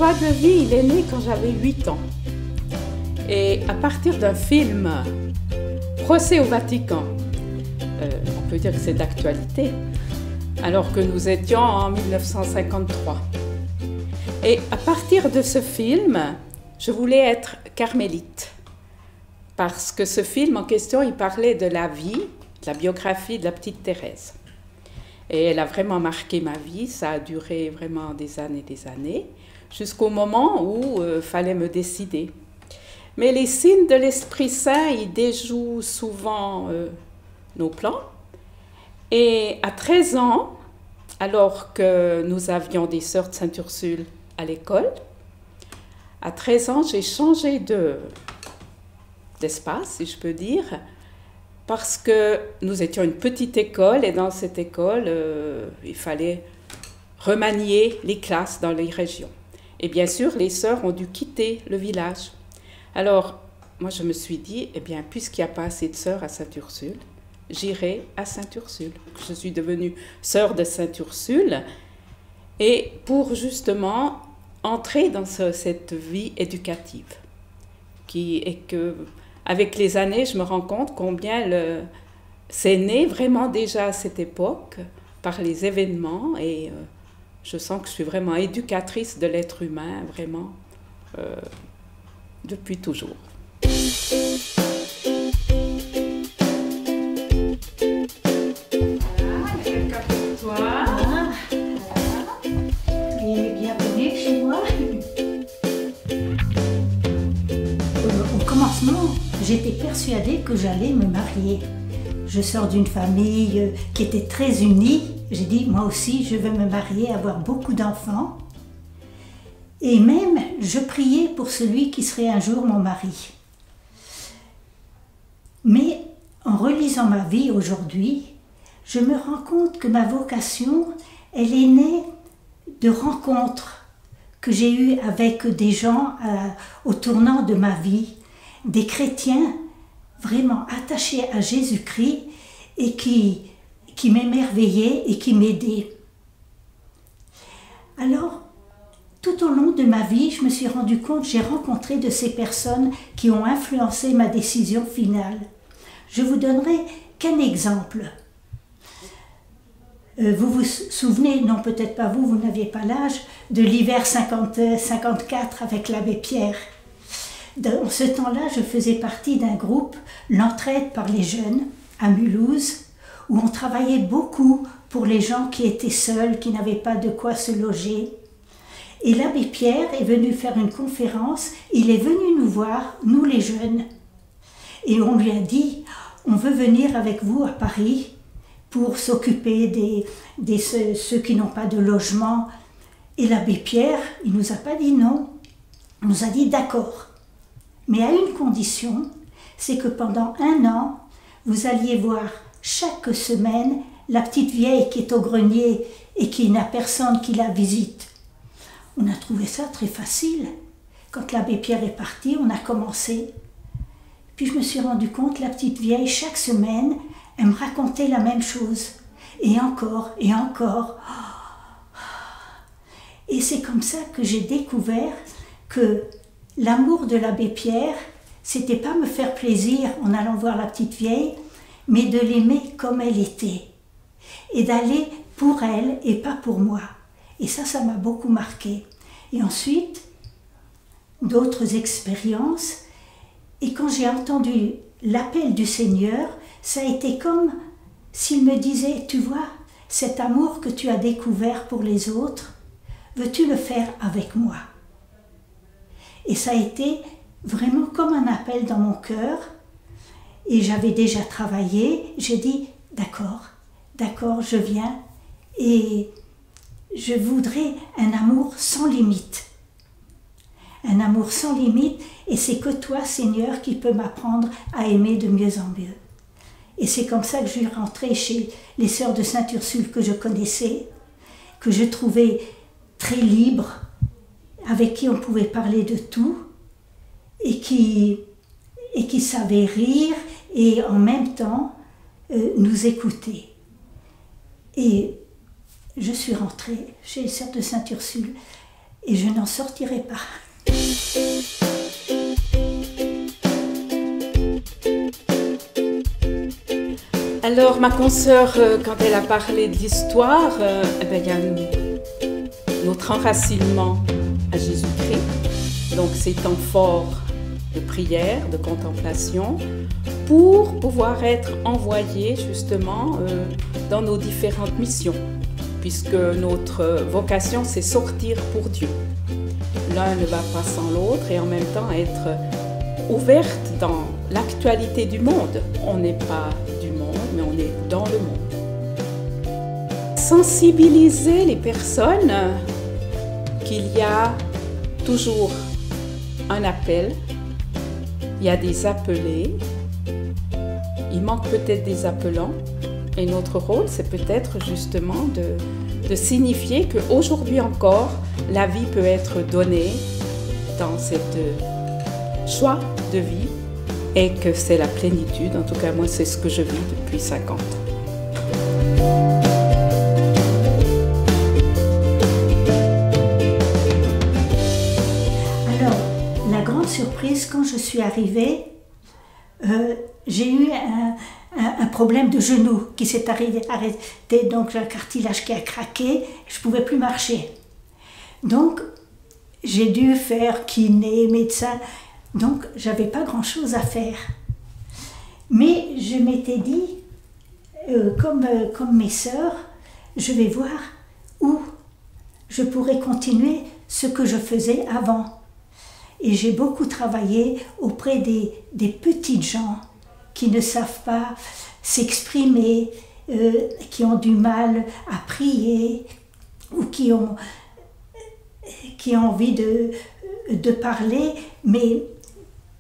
choix de vie, il est né quand j'avais 8 ans. Et à partir d'un film, Procès au Vatican, on peut dire que c'est d'actualité, alors que nous étions en 1953. Et à partir de ce film, je voulais être carmélite. Parce que ce film en question, il parlait de la vie, de la biographie de la petite Thérèse. Et elle a vraiment marqué ma vie, ça a duré vraiment des années, jusqu'au moment où il fallait me décider. Mais les signes de l'Esprit Saint, ils déjouent souvent nos plans. Et à 13 ans, alors que nous avions des sœurs de Sainte-Ursule à l'école, à 13 ans, j'ai changé d'espace, si je peux dire, parce que nous étions une petite école et dans cette école, il fallait remanier les classes dans les régions. Et bien sûr, les sœurs ont dû quitter le village. Alors, moi, je me suis dit, eh bien, puisqu'il n'y a pas assez de sœurs à Sainte-Ursule, j'irai à Sainte-Ursule. Je suis devenue sœur de Sainte-Ursule et pour justement entrer dans cette vie éducative avec les années, je me rends compte combien c'est né vraiment déjà à cette époque par les événements et je sens que je suis vraiment éducatrice de l'être humain, vraiment, depuis toujours. Voilà, quelqu'un pour toi. Voilà. Et bienvenue chez moi. Au commencement, j'étais persuadée que j'allais me marier. Je sors d'une famille qui était très unie. J'ai dit, moi aussi, je veux me marier, avoir beaucoup d'enfants. Et même, je priais pour celui qui serait un jour mon mari. Mais en relisant ma vie aujourd'hui, je me rends compte que ma vocation, elle est née de rencontres que j'ai eues avec des gens au tournant de ma vie, des chrétiens vraiment attachés à Jésus-Christ et qui m'émerveillaient et qui m'aidaient. Alors, tout au long de ma vie, je me suis rendu compte, j'ai rencontré de ces personnes qui ont influencé ma décision finale. Je vous donnerai qu'un exemple. Vous vous souvenez, non peut-être pas vous, vous n'aviez pas l'âge, de l'hiver 54 avec l'abbé Pierre. Dans ce temps-là, je faisais partie d'un groupe, l'Entraide par les jeunes, à Mulhouse, où on travaillait beaucoup pour les gens qui étaient seuls, qui n'avaient pas de quoi se loger. Et l'abbé Pierre est venu faire une conférence, il est venu nous voir, nous les jeunes, et on lui a dit, on veut venir avec vous à Paris pour s'occuper de ceux qui n'ont pas de logement. Et l'abbé Pierre, il ne nous a pas dit non, il nous a dit d'accord, mais à une condition, c'est que pendant 1 an, vous alliez voir chaque semaine la petite vieille qui est au grenier et qui n'a personne qui la visite. On a trouvé ça très facile. Quand l'abbé Pierre est parti, on a commencé. Puis je me suis rendu compte, la petite vieille, chaque semaine, elle me racontait la même chose. Et encore, et encore. Et c'est comme ça que j'ai découvert que l'amour de l'abbé Pierre, c'était pas me faire plaisir en allant voir la petite vieille, mais de l'aimer comme elle était. Et d'aller pour elle et pas pour moi. Et ça m'a beaucoup marqué. Et ensuite, d'autres expériences. Et quand j'ai entendu l'appel du Seigneur, ça a été comme s'il me disait, tu vois, cet amour que tu as découvert pour les autres, veux-tu le faire avec moi? Et ça a été vraiment comme un appel dans mon cœur. Et j'avais déjà travaillé, j'ai dit, d'accord, je viens. Et je voudrais un amour sans limite. Un amour sans limite, et c'est que toi, Seigneur, qui peux m'apprendre à aimer de mieux en mieux. Et c'est comme ça que je suis rentrée chez les sœurs de Sainte-Ursule que je connaissais, que je trouvais très libres, avec qui on pouvait parler de tout, et qui savaient rire, et en même temps nous écouter. Et je suis rentrée chez les sœurs de Sainte-Ursule. et je n'en sortirai pas. Alors, ma consoeur, quand elle a parlé de l'histoire, il y a notre enracinement à Jésus-Christ. Donc, ces temps forts de prière, de contemplation, pour pouvoir être envoyés justement dans nos différentes missions, puisque notre vocation, c'est sortir pour Dieu. L'un ne va pas sans l'autre et en même temps être ouverte dans l'actualité du monde. On n'est pas du monde, mais on est dans le monde. Sensibiliser les personnes qu'il y a toujours un appel, il y a des appelés, il manque peut-être des appelants, et notre rôle, c'est peut-être justement de signifier qu'aujourd'hui encore, la vie peut être donnée dans cette choix de vie et que c'est la plénitude. En tout cas, moi, c'est ce que je vis depuis 50 ans. Alors, la grande surprise, quand je suis arrivée, j'ai eu un problème de genou qui s'est arrêté, donc un cartilage qui a craqué, je ne pouvais plus marcher. Donc, j'ai dû faire kiné, médecin, donc j'avais pas grand-chose à faire. Mais je m'étais dit, comme mes sœurs, je vais voir où je pourrais continuer ce que je faisais avant. Et j'ai beaucoup travaillé auprès des petites gens qui ne savent pas s'exprimer, qui ont du mal à prier ou qui ont envie de parler, mais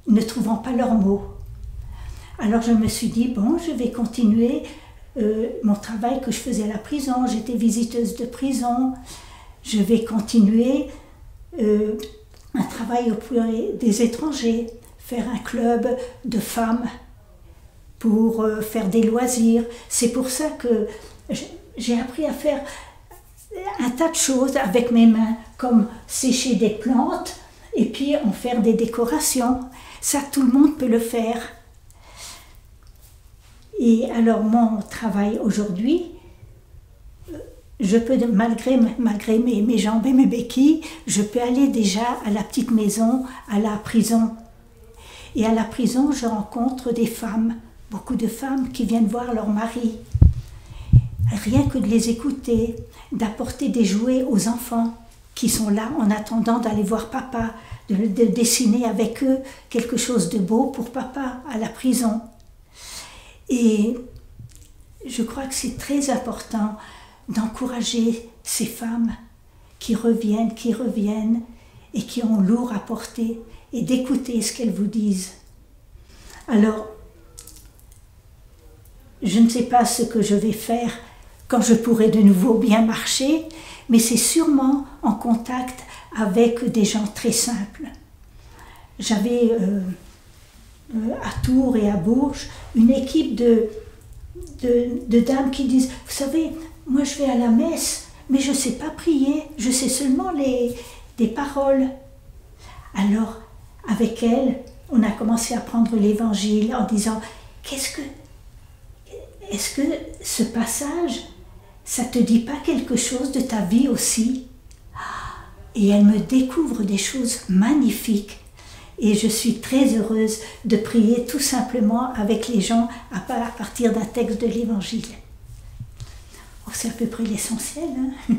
ne trouvant pas leurs mots. Alors je me suis dit, bon, je vais continuer mon travail que je faisais à la prison. J'étais visiteuse de prison. Je vais continuer un travail auprès des étrangers, faire un club de femmes pour faire des loisirs. C'est pour ça que j'ai appris à faire un tas de choses avec mes mains, comme sécher des plantes et puis en faire des décorations. Ça, tout le monde peut le faire. Et alors, mon travail aujourd'hui, je peux, malgré mes jambes et mes béquilles, je peux aller déjà à la petite maison, à la prison. Et à la prison, je rencontre des femmes, beaucoup de femmes qui viennent voir leur mari. Rien que de les écouter, d'apporter des jouets aux enfants qui sont là en attendant d'aller voir papa, de dessiner avec eux quelque chose de beau pour papa à la prison. Et je crois que c'est très important d'encourager ces femmes qui reviennent et qui ont lourd à porter et d'écouter ce qu'elles vous disent. Alors, je ne sais pas ce que je vais faire quand je pourrai de nouveau bien marcher, mais c'est sûrement en contact avec des gens très simples. J'avais à Tours et à Bourges une équipe de dames qui disent « Vous savez, moi je vais à la messe, mais je ne sais pas prier, je sais seulement des paroles. » Alors, avec elles, on a commencé à prendre l'évangile en disant « Est-ce que ce passage, ça ne te dit pas quelque chose de ta vie aussi ?» Et elles me découvrent des choses magnifiques. Et je suis très heureuse de prier tout simplement avec les gens à partir d'un texte de l'Évangile. Oh, c'est à peu près l'essentiel, hein.